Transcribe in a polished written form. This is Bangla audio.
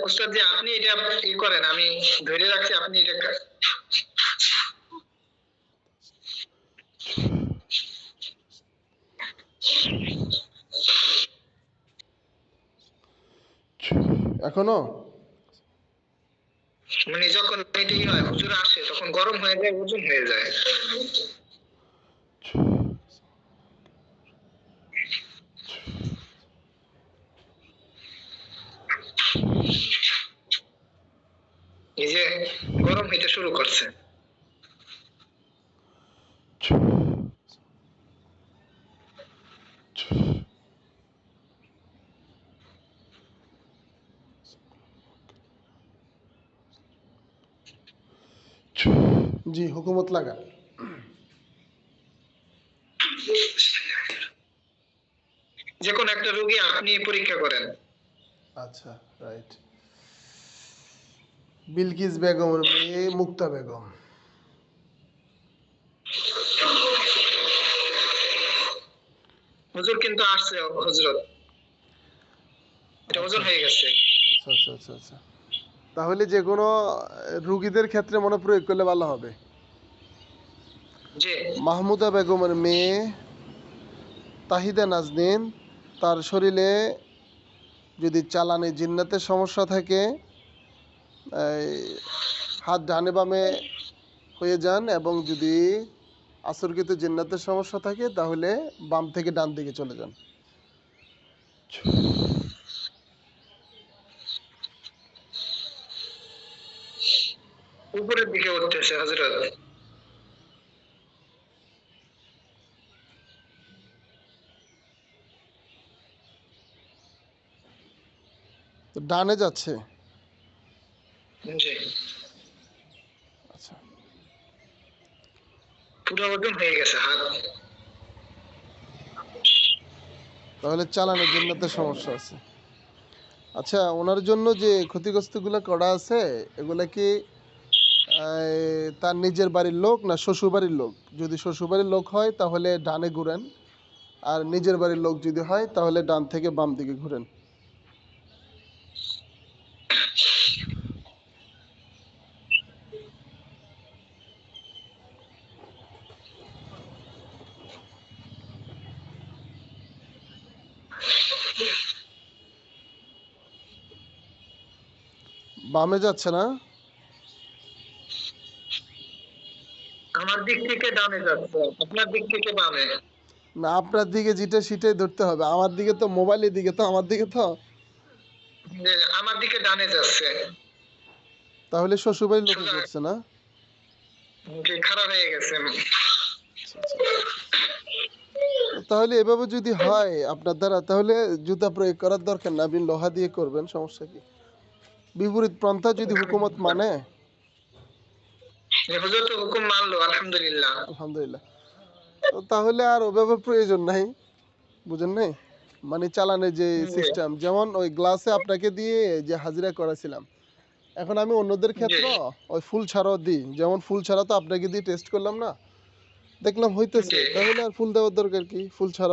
উস্তাদ যে আপনি এটা করেন, আমি ধরে রাখছি, আপনি এটা এখনো মানে যখন এটাই হয় হুজুর আসে তখন গরম হয়ে যায়, ওজন হয়ে যায়। এই যে গরম হইতে শুরু করছে। জি হুকুমত লাগা। যে কোন একটা রোগী আপনি পরীক্ষা করেন। আচ্ছা রাইট। বিলকিস বেগমের মেয়ে মুক্তা বেগম। হুজুর কিন্তু আসছে হযরত, এটা ওজন হয়ে গেছে। আচ্ছা আচ্ছা আচ্ছা আচ্ছা, তাহলে যে কোনো রুগীদের ক্ষেত্রে মনে প্রয়োগ করলে ভালো হবে। জি মাহমুদা বেগমের মেয়ে তাহিদা নাজনীন, তার শরীরে যদি চালানে জিন্নাতের সমস্যা থাকে, হাত ডানে বামে হয়ে যান, এবং যদি আসরকৃত জিন্নাতের সমস্যা থাকে তাহলে বাম থেকে ডান দিকে চলে যান। উপরের দিকে উঠতেছে হযরত। তো ডানে যাচ্ছে। জি আচ্ছা, পুরো ওজন হয়ে গেছে হাত। তাহলে চালানে জিন্নাতের সমস্যা আছে। আচ্ছা, ওনার জন্য যে ক্ষতিগ্রস্তগুলো করা আছে, এগুলা কি তার নিজের বাড়ির লোক না শ্বশুর বাড়ির লোক? যদি শ্বশুর বাড়ির লোক হয় তাহলে ডানে ঘুরেন, আর নিজের বাড়ির লোক যদি হয় তাহলে ডান থেকে বাম দিকে ঘুরেন। বামে যাচ্ছে না? আমার দিক থেকে ডানে যাচ্ছে, আপনার দিক থেকে বামে। না, আপনার দিকে যেটা সেটাই ধরতে হবে। আমার দিকে তো, মোবাইলের দিকে তো, আমার দিকে তো। যে আমার দিকে ডানে যাচ্ছে। তাহলে শ্বশুরবাড়ির লোকে করছে না? যে খারাপ হয়ে গেছে। আচ্ছা, আচ্ছা, আচ্ছা, আচ্ছা। তাহলে এভাবে যদি হয় আপনার দ্বারা, তাহলে জুতা প্রয়োগ করার দরকার না, আপনি লোহা দিয়ে করবেন, সমস্যা কি? বিপরীত পন্থা যদি হুকুমত মানে, হুজুর তো হুকুম মানলো আলহামদুলিল্লাহ। আলহামদুলিল্লাহ, তো তাহলে আর ওভাবে প্রয়োজন নাই, বুঝেন নাই? মানে চালানের যে জি সিস্টেম, যেমন ওই গ্লাসে আপনাকে দিয়ে যে হাজিরা করাছিলাম, এখন আমি অন্যদের জি ক্ষেত্রে ওই ফুল ছাড়াও দিই। যেমন ফুল ছাড়া তো আপনাকে দিয়ে টেস্ট করলাম না, দেখলাম হইতেছে, জি তাহলে আর ফুল দেওয়ার দরকার কি? ফুল ছাড়া